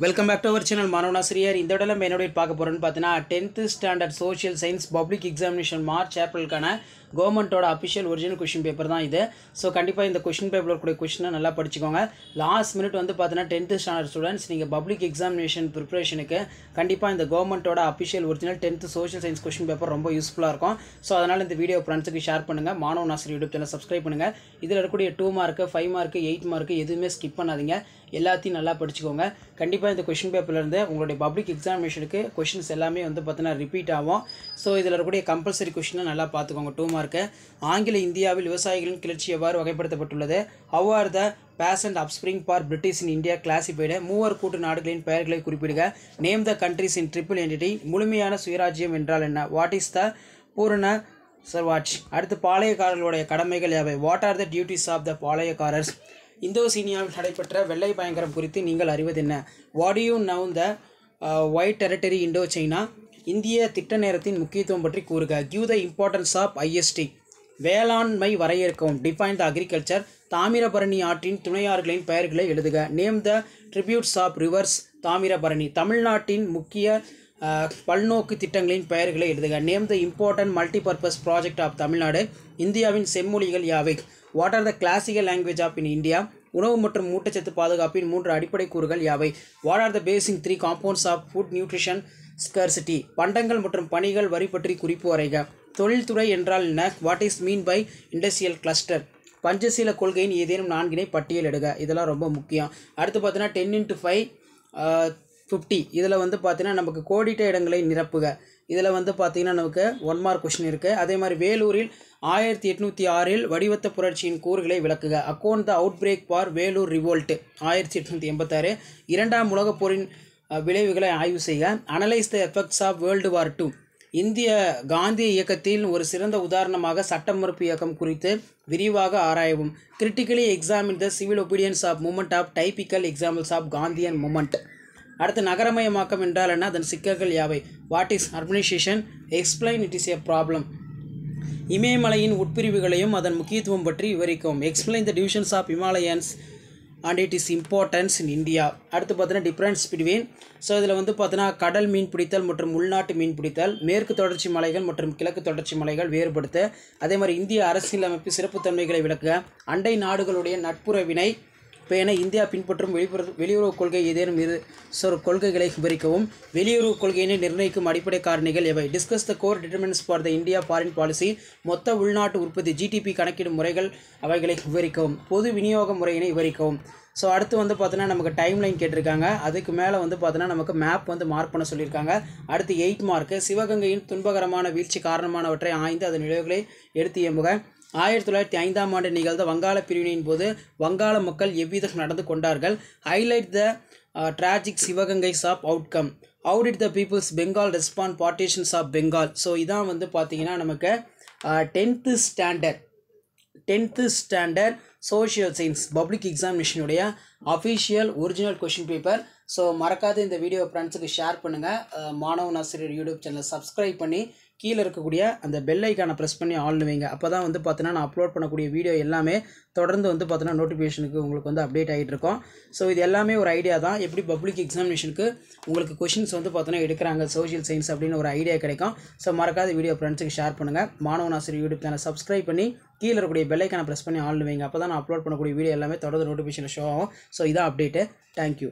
Welcome back to our channel மாணவனாசிரியர். இந்த இடத்துல என்னோட பார்க்க போகிறேன்னு பார்த்தீங்கன்னா 10th standard social science public examination March ஏப்ரலுக்கான கவர்மெண்ட்டோட அஃபிஷியல் ஒரிஜினல் கொஷின் பேப்பர் தான் இது. ஸோ கண்டிப்பாக இந்த கொஷின் பேப்பரில் கூடிய கொஷினை நல்லா படிச்சுக்கோங்க. லாஸ்ட் மினிட் வந்து பார்த்தீங்கன்னா 10th ஸ்டாண்டர்ட் ஸ்டூடெண்ட்ஸ் நீங்கள் பப்ளிக் எக்ஸாமினேஷன் ப்ரிப்பரேஷனுக்கு கண்டிப்பாக இந்த கவர்மெண்ட்டோட official original 10th social science question paper ரொம்ப யூஸ்ஃபுல்லாக இருக்கும். ஸோ அதனால் இந்த வீடியோ ஃப்ரெண்ட்ஸுக்கு ஷேர் பண்ணுங்கள். மாணவனாசிரியர் யூடியூப் சேனல் சப்ஸ்கிரைப் பண்ணுங்கள். இதில் இருக்கக்கூடிய 2 மார்க்கு 5 மார்க்கு 8 மார்க்கு எதுவுமே ஸ்கிப் பண்ணாதீங்க. எல்லாத்தையும் நல்லா படிச்சுக்கோங்க. கண்டிப்பாக இந்த கொஷின் பேப்பர்லேருந்து உங்களுடைய பப்ளிக் எக்ஸாமினேஷனுக்கு கொஷின்ஸ் எல்லாமே வந்து பார்த்தீங்கன்னா ரிப்பீட் ஆகும். ஸோ இதில் இருக்கக்கூடிய கம்பல்சரி கொஷினை நல்லா பார்த்துக்கோங்க. 2 மார்க்கு. ஆங்கில இந்தியாவில் விவசாயிகளின் கிளர்ச்சி எவ்வாறு வகைப்படுத்தப்பட்டுள்ளது? ஹவ் ஆர் த பேசண்ட் அப்ஸ்பிரிங் for British in India classified? மூவர் கூட்டு நாடுகளின் பெயர்களை குறிப்பிடுக. Name the countries in triple entity. முழுமையான சுயராஜ்யம் என்றால் என்ன? வாட் இஸ் த பூரண சர்வாட்ச்? அடுத்து பாளையக்காரர்களுடைய கடமைகள் யாவை? What are the duties of the Palayakkarars? இந்தோசீனியாவில் நடைபெற்ற வெள்ளை பயங்கரம் குறித்து நீங்கள் அறிவது என்ன? What you know the white territory Indo China? இந்திய திட்ட நேரத்தின் முக்கியத்துவம் பற்றி கூறுக. Give the importance of IST. வேளாண்மை வரையறுக்கவும். Define the agriculture. தாமிரபரணி ஆற்றின் துணையாறுகளின் பெயர்களை எழுதுக. Name the tributes of rivers Tamirabarani. தமிழ்நாட்டின் முக்கிய பல்நோக்கு திட்டங்களின் பெயர்களை எழுதுக. Name the important multipurpose project of Tamil Nadu. இந்தியாவின் செம்மொழிகள் யாவை? What are the classical language of in India? உணவு மற்றும் ஊட்டச்சத்து பாதுகாப்பின் 3 அடிப்படை கூறுகள் யாவை? What are the basic 3 compounds of food nutrition scarcity? பண்டங்கள் மற்றும் பணிகள் வரி பற்றி குறிப்பு வரைக. தொழில்துறை என்றால் என்ன? What is mean by industrial cluster? பஞ்சசீல கொள்கையின் ஏதேனும் 4 பட்டியலிடுக. இதெல்லாம் ரொம்ப முக்கியம். அடுத்து பார்த்தீங்கன்னா 10 × 50 இதில் வந்து பார்த்தீங்கன்னா நமக்கு கோடிட்ட இடங்களை நிரப்புக. இதில் வந்து பார்த்தீங்கன்னா நமக்கு 1 மார்க் கொஷின் இருக்குது. அதே மாதிரி வேலூரில் 1806 வடிவத்த புரட்சியின் கூறுகளை விளக்குக. Account the outbreak for Vellore revolt 1886. 2ஆம் உலகப் போரின் விளைவுகளை ஆய்வு செய்க. Analyse the effects of world war 2. இந்திய காந்திய இயக்கத்தில் ஒரு சிறந்த உதாரணமாக சட்ட மறுப்பு இயக்கம் குறித்து விரிவாக ஆராயவும். Critically examine the civil obedience of movement of typical examples of Gandhian movement. அடுத்து நகரமயமாக்கம் என்றால் என்ன? அதன் சிக்கல்கள் யாவை? What is urbanisation? Explain it is a problem. இமயமலையின் உட்பிரிவுகளையும் அதன் முக்கியத்துவம் பற்றி விவரிக்கவும். Explain the divisions of Himalayas and it is importance in India. அடுத்து பார்த்தீங்கன்னா டிஃப்ரென்ஸ் பிட்வீன். ஸோ இதில் வந்து பார்த்தீங்கன்னா கடல் மீன் பிடித்தல் மற்றும் உள்நாட்டு மீன் பிடித்தல், மேற்கு தொடர்ச்சி மலைகள் மற்றும் கிழக்கு தொடர்ச்சி மலைகள் வேறுபடுத்த. அதே மாதிரி இந்திய அரசியலமைப்பு சிறப்புத்தன்மைகளை விளக்குக. அண்டை நாடுகளுடைய நட்புறவினை பேண இந்தியா பின்பற்றும் வெளியுறவு கொள்கை ஏதேனும் கொள்கைகளை விவரிக்கவும். வெளியுறவு கொள்கையினை நிர்ணயிக்கும் அடிப்படை காரணிகள் எவை? Discuss the core determinants for the India foreign policy. மொத்த உள்நாட்டு உற்பத்தி ஜிடிபி கணக்கிடும் முறைகள் அவைகளை விவரிக்கவும். பொது விநியோக முறையினை விவரிக்கவும். ஸோ அடுத்து வந்து பார்த்தீங்கன்னா நமக்கு டைம் லைன் கேட்டிருக்காங்க. அதுக்கு மேலே வந்து பார்த்தீங்கன்னா நமக்கு மேப் வந்து மார்க் பண்ண சொல்லியிருக்காங்க. அடுத்து 8 மார்க்கு. சிவகங்கையின் துன்பகரமான வீழ்ச்சி காரணமானவற்றை ஆய்ந்து அதன் விளைவுகளை எடுத்து எம்புக. 1905ஆம் ஆண்டு நிகழ்ந்த வங்காள பிரிவினையின் போது வங்காள மக்கள் எவ்விதம் நடந்து கொண்டார்கள்? ஹைலைட் த ட்ராஜிக் சிவகங்கைஸ் of outcome. How did the peoples Bengal respond partitions of Bengal. So இதான் வந்து பார்த்தீங்கன்னா நமக்கு 10th standard social science public எக்ஸாமினேஷனுடைய official original question paper. So மறக்காத இந்த வீடியோ ஃப்ரெண்ட்ஸுக்கு ஷேர் பண்ணுங்கள். மாணவனாசிரியர் யூடியூப் சேனலை சப்ஸ்கிரைப் பண்ணி கீழே இருக்கக்கூடிய அந்த பெல் ஐக்கானை ப்ரெஸ் பண்ணி ஆல்னு வைங்க. அப்போ தான் வந்து பார்த்தீங்கன்னா நான் அப்லோட் பண்ணக்கூடிய வீடியோ எல்லாமே தொடர்ந்து வந்து பார்த்தீங்கன்னா நோட்டிஃபிகேஷனுக்கு உங்களுக்கு வந்து அப்டேட் ஆகிட்டு இருக்கும். ஸோ இது எல்லாமே ஒரு ஐடியா தான். எப்படி பப்ளிக் எக்ஸாமினேஷனுக்கு உங்களுக்கு கொஷின்ஸ் வந்து பார்த்தீங்கன்னா எடுக்கிறாங்க சோஷியல் சயின்ஸ் அப்படின்னு ஒரு ஐடியா கிடைக்கும். ஸோ மறக்காத வீடியோ ஃப்ரெண்ட்ஸுக்கு ஷேர் பண்ணுங்கள். மாணவனாசிரியர் யூடியூப் சேனலை சப்ஸ்கிரைப் பண்ணி கீழே இருக்கக்கூடிய பெல் ஐக்கானை ப்ரெஸ் பண்ணி ஆல்னு வைங்க. அப்போ தான் நான் அப்லோட் பண்ணக்கூடிய வீடியோ எல்லாமே தொடர்ந்து நோட்டிஃபிகேஷன் ஷோ ஆகும். ஸோ இதான் அப்டேட்டு. தேங்க்யூ.